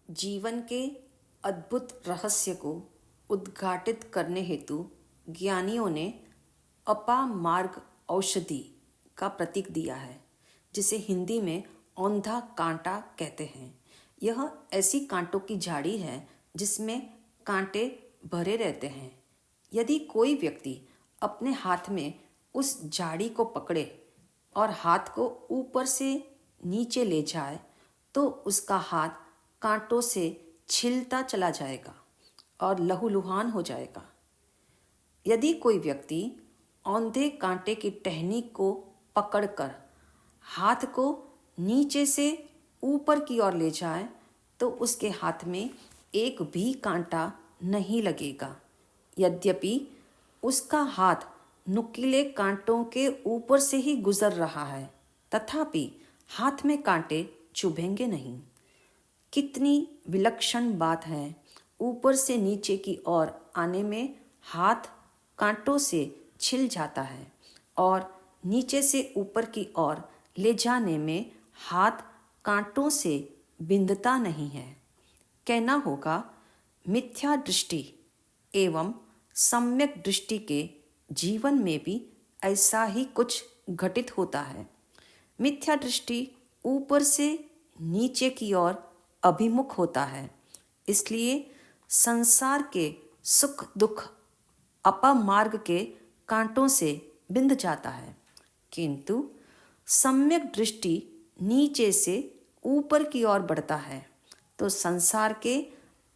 जीवन के अद्भुत रहस्य को उद्घाटित करने हेतु ज्ञानियों ने अपामार्ग औषधि का प्रतीक दिया है, जिसे हिंदी में औंधा कांटा कहते हैं। यह ऐसी कांटों की झाड़ी है जिसमें कांटे भरे रहते हैं। यदि कोई व्यक्ति अपने हाथ में उस झाड़ी को पकड़े और हाथ को ऊपर से नीचे ले जाए तो उसका हाथ कांटों से छिलता चला जाएगा और लहूलुहान हो जाएगा। यदि कोई व्यक्ति औंधे कांटे की टहनी को पकड़कर हाथ को नीचे से ऊपर की ओर ले जाए तो उसके हाथ में एक भी कांटा नहीं लगेगा। यद्यपि उसका हाथ नुकीले कांटों के ऊपर से ही गुजर रहा है, तथापि हाथ में कांटे चुभेंगे नहीं। कितनी विलक्षण बात है! ऊपर से नीचे की ओर आने में हाथ कांटों से छिल जाता है और नीचे से ऊपर की ओर ले जाने में हाथ कांटों से बिंधता नहीं है। कहना होगा, मिथ्या दृष्टि एवं सम्यक दृष्टि के जीवन में भी ऐसा ही कुछ घटित होता है। मिथ्या दृष्टि ऊपर से नीचे की ओर अभिमुख होता है, इसलिए संसार के सुख दुख अपामार्ग के कांटों से बिंध जाता है। किंतु सम्यक दृष्टि नीचे से ऊपर की ओर बढ़ता है तो संसार के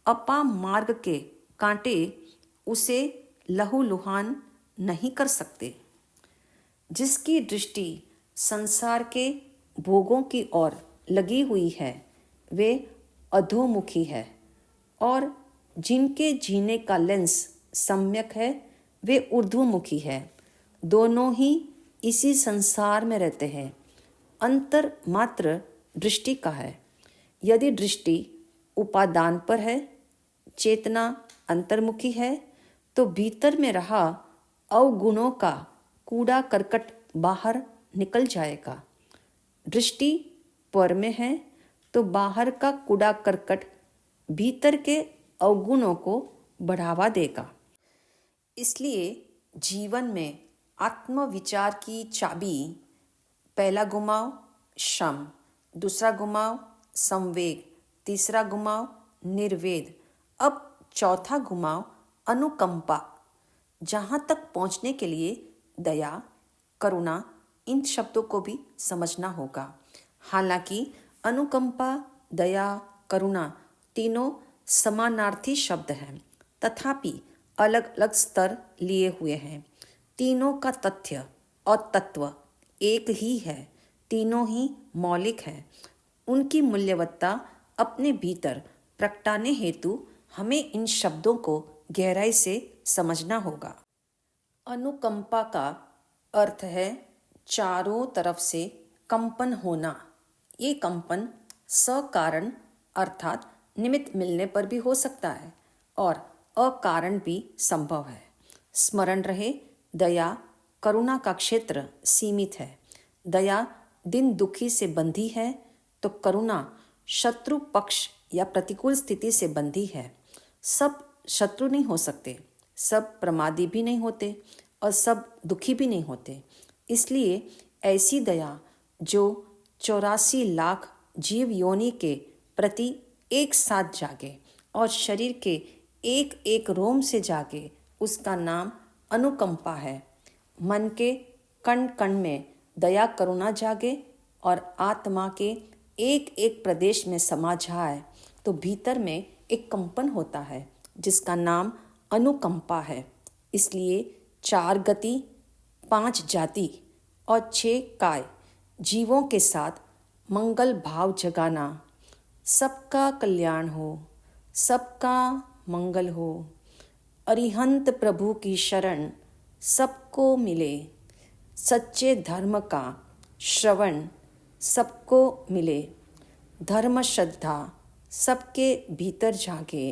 अपामार्ग के कांटे उसे लहूलुहान नहीं कर सकते। जिसकी दृष्टि संसार के भोगों की ओर लगी हुई है वे अधोमुखी है, और जिनके जीने का लेंस सम्यक है वे ऊर्ध्वमुखी है। दोनों ही इसी संसार में रहते हैं। अंतर मात्र दृष्टि का है। यदि दृष्टि उपादान पर है, चेतना अंतर्मुखी है, तो भीतर में रहा अवगुणों का कूड़ा करकट बाहर निकल जाएगा। दृष्टि पर में है तो बाहर का कूड़ा करकट भीतर के अवगुणों को बढ़ावा देगा। इसलिए जीवन में आत्मविचार की चाबी पहला घुमाव श्रम, दूसरा घुमाव संवेग, तीसरा घुमाव निर्वेद, अब चौथा घुमाव अनुकंपा। जहाँ तक पहुँचने के लिए दया, करुणा, इन शब्दों को भी समझना होगा। हालांकि अनुकंपा, दया, करुणा तीनों समानार्थी शब्द हैं, तथापि अलग अलग स्तर लिए हुए हैं। तीनों का तथ्य और तत्व एक ही है। तीनों ही मौलिक है। उनकी मूल्यवत्ता अपने भीतर प्रगटाने हेतु हमें इन शब्दों को गहराई से समझना होगा। अनुकंपा का अर्थ है चारों तरफ से कंपन होना। ये कंपन सकारण अर्थात निमित्त मिलने पर भी हो सकता है और अकारण भी संभव है। स्मरण रहे, दया करुणा का क्षेत्र सीमित है। दया दिन दुखी से बंधी है तो करुणा शत्रु पक्ष या प्रतिकूल स्थिति से बंधी है। सब शत्रु नहीं हो सकते, सब प्रमादी भी नहीं होते और सब दुखी भी नहीं होते। इसलिए ऐसी दया जो 84 लाख जीव योनि के प्रति एक साथ जागे और शरीर के एक एक रोम से जागे, उसका नाम अनुकंपा है। मन के कण कण में दया करुणा जागे और आत्मा के एक एक प्रदेश में समा जाए तो भीतर में एक कंपन होता है जिसका नाम अनुकंपा है। इसलिए 4 गति, 5 जाति और 6 काय जीवों के साथ मंगल भाव जगाना। सबका कल्याण हो, सबका मंगल हो। अरिहंत प्रभु की शरण सबको मिले। सच्चे धर्म का श्रवण सबको मिले। धर्म श्रद्धा सबके भीतर जागे।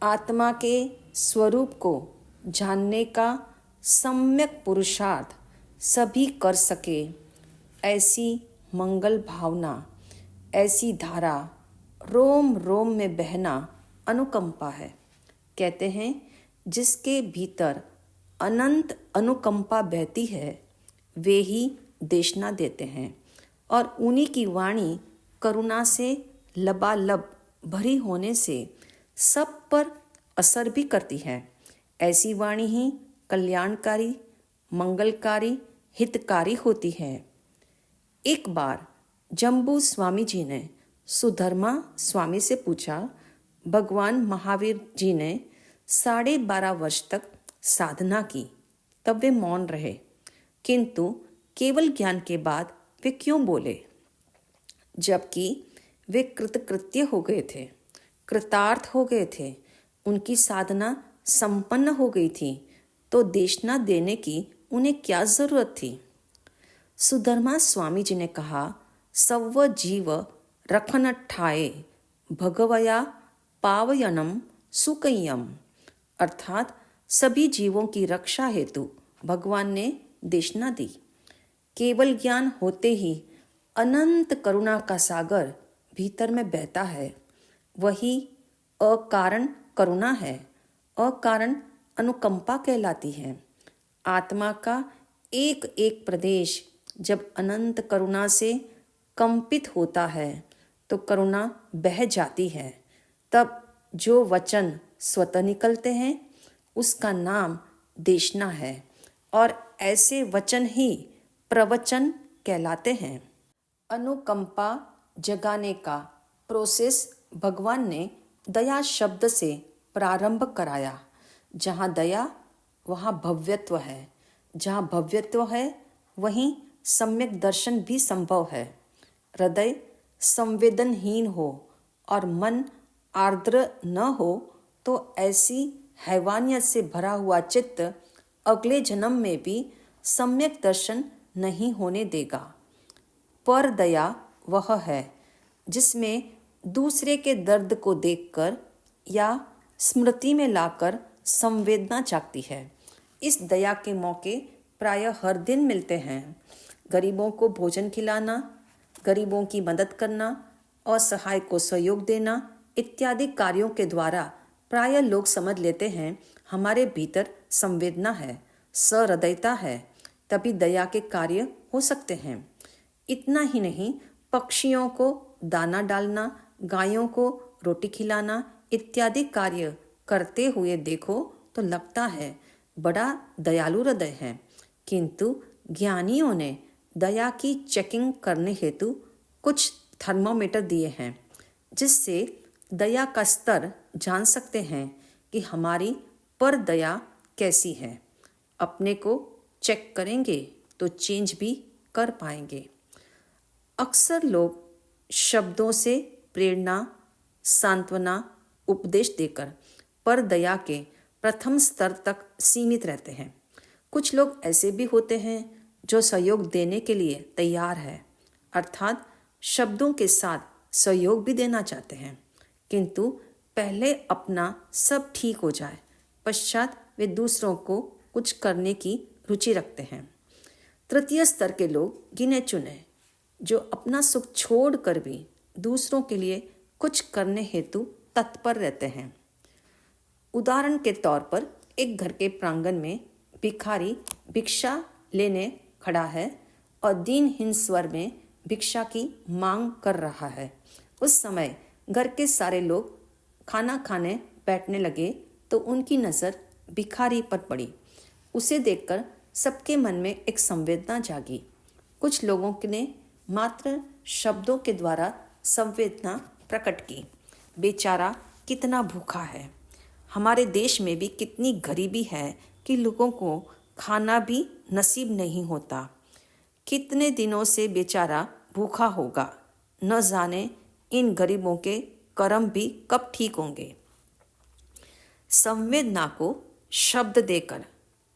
आत्मा के स्वरूप को जानने का सम्यक पुरुषार्थ सभी कर सके। ऐसी मंगल भावना, ऐसी धारा रोम रोम में बहना अनुकंपा है। कहते हैं जिसके भीतर अनंत अनुकंपा बहती है वे ही देशना देते हैं और उन्हीं की वाणी करुणा से लबालब भरी होने से सब पर असर भी करती है। ऐसी वाणी ही कल्याणकारी, मंगलकारी, हितकारी होती है। एक बार जम्बू स्वामी जी ने सुधर्मा स्वामी से पूछा, भगवान महावीर जी ने 12.5 वर्ष तक साधना की, तब वे मौन रहे, किंतु केवल ज्ञान के बाद वे क्यों बोले, जबकि वे कृतकृत्य हो गए थे, कृतार्थ हो गए थे, उनकी साधना संपन्न हो गई थी, तो देशना देने की उन्हें क्या जरूरत थी। सुधर्मा स्वामी जी ने कहा, सव्व जीव रखन ठाए भगवया पावयनम सुकय्यम, अर्थात सभी जीवों की रक्षा हेतु भगवान ने देशना दी। केवल ज्ञान होते ही अनंत करुणा का सागर भीतर में बहता है, वही अकारण करुणा है, अकारण अनुकंपा कहलाती है। आत्मा का एक एक प्रदेश जब अनंत करुणा से कंपित होता है तो करुणा बह जाती है। तब जो वचन स्वतः निकलते हैं उसका नाम देशना है और ऐसे वचन ही प्रवचन कहलाते हैं। अनुकंपा जगाने का प्रोसेस भगवान ने दया शब्द से प्रारंभ कराया। जहाँ दया वहाँ भव्यत्व है, जहाँ भव्यत्व है वहीं सम्यक दर्शन भी संभव है। हृदय संवेदनहीन हो और मन आर्द्र न हो तो ऐसी हैवानियत से भरा हुआ चित्त अगले जन्म में भी सम्यक दर्शन नहीं होने देगा। पर दया वह है जिसमें दूसरे के दर्द को देखकर या स्मृति में लाकर संवेदना जागती है। इस दया के मौके प्रायः हर दिन मिलते हैं। गरीबों को भोजन खिलाना, गरीबों की मदद करना, असहाय को सहयोग देना इत्यादि कार्यों के द्वारा प्रायः लोग समझ लेते हैं हमारे भीतर संवेदना है, सहृदयता है, तभी दया के कार्य हो सकते हैं। इतना ही नहीं, पक्षियों को दाना डालना, गायों को रोटी खिलाना इत्यादि कार्य करते हुए देखो तो लगता है बड़ा दयालु हृदय है, किंतु ज्ञानियों ने दया की चेकिंग करने हेतु कुछ थर्मोमीटर दिए हैं जिससे दया का स्तर जान सकते हैं कि हमारी पर दया कैसी है। अपने को चेक करेंगे तो चेंज भी कर पाएंगे। अक्सर लोग शब्दों से प्रेरणा, सांत्वना, उपदेश देकर पर दया के प्रथम स्तर तक सीमित रहते हैं। कुछ लोग ऐसे भी होते हैं जो सहयोग देने के लिए तैयार है, अर्थात शब्दों के साथ सहयोग भी देना चाहते हैं, किंतु पहले अपना सब ठीक हो जाए, पश्चात वे दूसरों को कुछ करने की रुचि रखते हैं। तृतीय स्तर के लोग गिने चुने जो अपना सुख छोड़कर भी दूसरों के लिए कुछ करने हेतु तत्पर रहते हैं। उदाहरण के तौर पर एक घर के प्रांगण में भिखारी भिक्षा लेने खड़ा है और दीनहीन स्वर में भिक्षा की मांग कर रहा है। उस समय घर के सारे लोग खाना खाने बैठने लगे तो उनकी नज़र भिखारी पर पड़ी। उसे देखकर सबके मन में एक संवेदना जागी। कुछ लोगों ने मात्र शब्दों के द्वारा संवेदना प्रकट की, बेचारा कितना भूखा है। हमारे देश में भी कितनी गरीबी है कि लोगों को खाना भी नसीब नहीं होता। कितने दिनों से बेचारा भूखा होगा, न जाने इन गरीबों के कर्म भी कब ठीक होंगे। संवेदना को शब्द देकर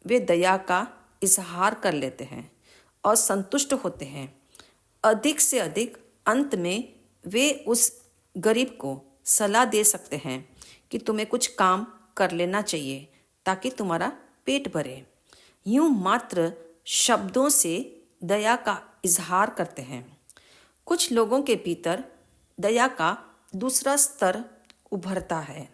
वे दया का इजहार कर लेते हैं और संतुष्ट होते हैं। अधिक से अधिक अंत में वे उस गरीब को सलाह दे सकते हैं कि तुम्हें कुछ काम कर लेना चाहिए ताकि तुम्हारा पेट भरे। यूं मात्र शब्दों से दया का इजहार करते हैं। कुछ लोगों के भीतर दया का दूसरा स्तर उभरता है।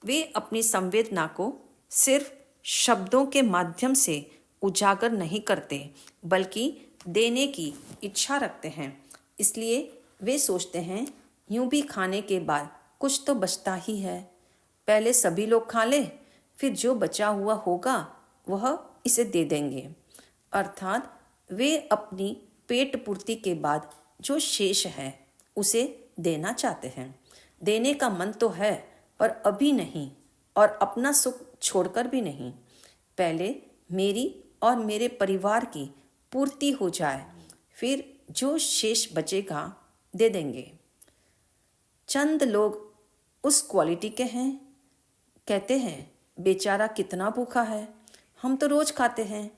वे अपनी संवेदना को सिर्फ शब्दों के माध्यम से उजागर नहीं करते, बल्कि देने की इच्छा रखते हैं। इसलिए वे सोचते हैं, यूं भी खाने के बाद कुछ तो बचता ही है, पहले सभी लोग खा लें, फिर जो बचा हुआ होगा वह इसे दे देंगे। अर्थात वे अपनी पेट पूर्ति के बाद जो शेष है उसे देना चाहते हैं। देने का मन तो है, पर अभी नहीं, और अपना सुख छोड़कर भी नहीं। पहले मेरी और मेरे परिवार की पूर्ति हो जाए, फिर जो शेष बचेगा दे देंगे। चंद लोग उस क्वालिटी के हैं, कहते हैं बेचारा कितना भूखा है, हम तो रोज खाते हैं,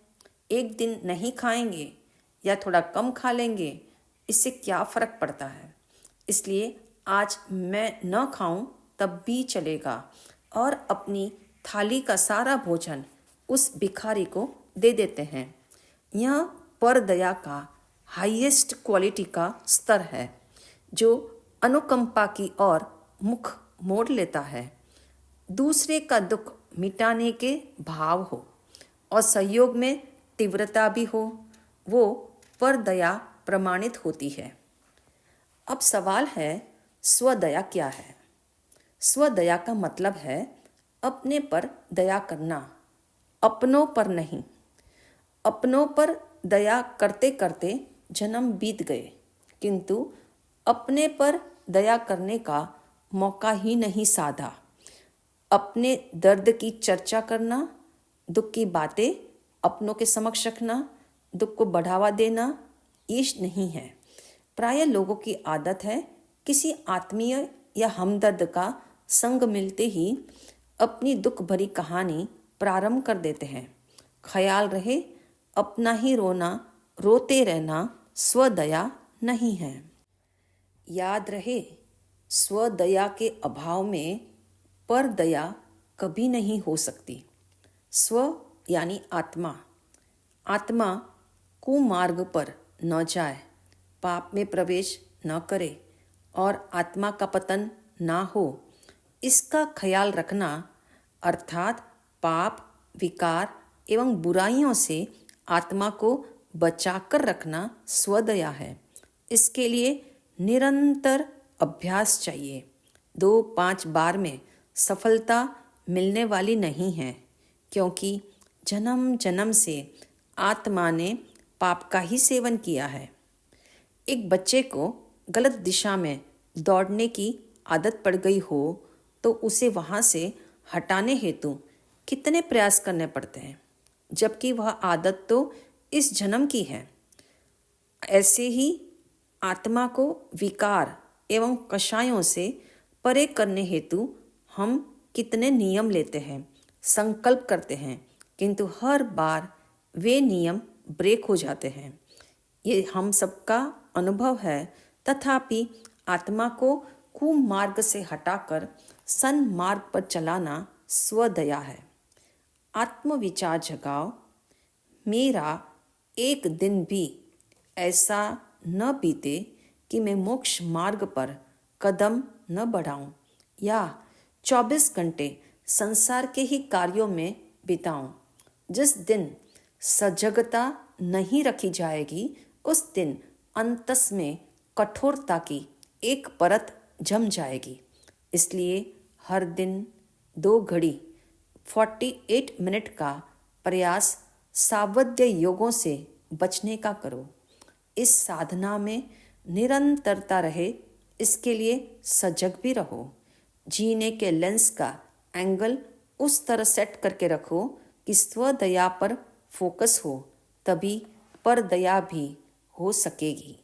एक दिन नहीं खाएंगे या थोड़ा कम खा लेंगे, इससे क्या फर्क पड़ता है, इसलिए आज मैं न खाऊं तब भी चलेगा, और अपनी थाली का सारा भोजन उस भिखारी को दे देते हैं। यह परदया का हाईएस्ट क्वालिटी का स्तर है, जो अनुकंपा की ओर मुख मोड़ लेता है। दूसरे का दुख मिटाने के भाव हो और सहयोग में तीव्रता भी हो, वो परदया प्रमाणित होती है। अब सवाल है, स्वदया क्या है? स्वदया का मतलब है अपने पर दया करना, अपनों पर नहीं। अपनों पर दया करते करते जन्म बीत गए, किंतु अपने पर दया करने का मौका ही नहीं साधा। अपने दर्द की चर्चा करना, दुख की बातें अपनों के समक्ष रखना, दुख को बढ़ावा देना, ये नहीं है। प्रायः लोगों की आदत है किसी आत्मीय या हमदर्द का संग मिलते ही अपनी दुख भरी कहानी प्रारंभ कर देते हैं। ख्याल रहे, अपना ही रोना रोते रहना स्वदया नहीं है। याद रहे, स्वदया के अभाव में परदया कभी नहीं हो सकती। स्व यानी आत्मा। आत्मा कुमार्ग पर न जाए, पाप में प्रवेश न करे और आत्मा का पतन ना हो, इसका ख्याल रखना अर्थात पाप, विकार एवं बुराइयों से आत्मा को बचाकर रखना स्वदया है। इसके लिए निरंतर अभ्यास चाहिए। 2-5 बार में सफलता मिलने वाली नहीं है, क्योंकि जन्म जन्म से आत्मा ने पाप का ही सेवन किया है। एक बच्चे को गलत दिशा में दौड़ने की आदत पड़ गई हो तो उसे वहाँ से हटाने हेतु कितने प्रयास करने पड़ते हैं, जबकि वह आदत तो इस जन्म की है। ऐसे ही आत्मा को विकार एवं कषायों से परे करने हेतु हम कितने नियम लेते हैं, संकल्प करते हैं, किंतु हर बार वे नियम ब्रेक हो जाते हैं। ये हम सबका अनुभव है। तथापि आत्मा को कुमार्ग से हटाकर सन्मार्ग पर चलाना स्वदया है। आत्मविचार जगाओ, मेरा एक दिन भी ऐसा न बीते कि मैं मोक्ष मार्ग पर कदम न बढ़ाऊं या 24 घंटे संसार के ही कार्यों में बिताऊं। जिस दिन सजगता नहीं रखी जाएगी, उस दिन अंतस में कठोरता की एक परत जम जाएगी। इसलिए हर दिन 2 घड़ी 48 मिनट का प्रयास सावध्य योगों से बचने का करो। इस साधना में निरंतरता रहे, इसके लिए सजग भी रहो। जीने के लेंस का एंगल उस तरह सेट करके रखो कि स्वदया पर फोकस हो, तभी परदया भी हो सकेगी।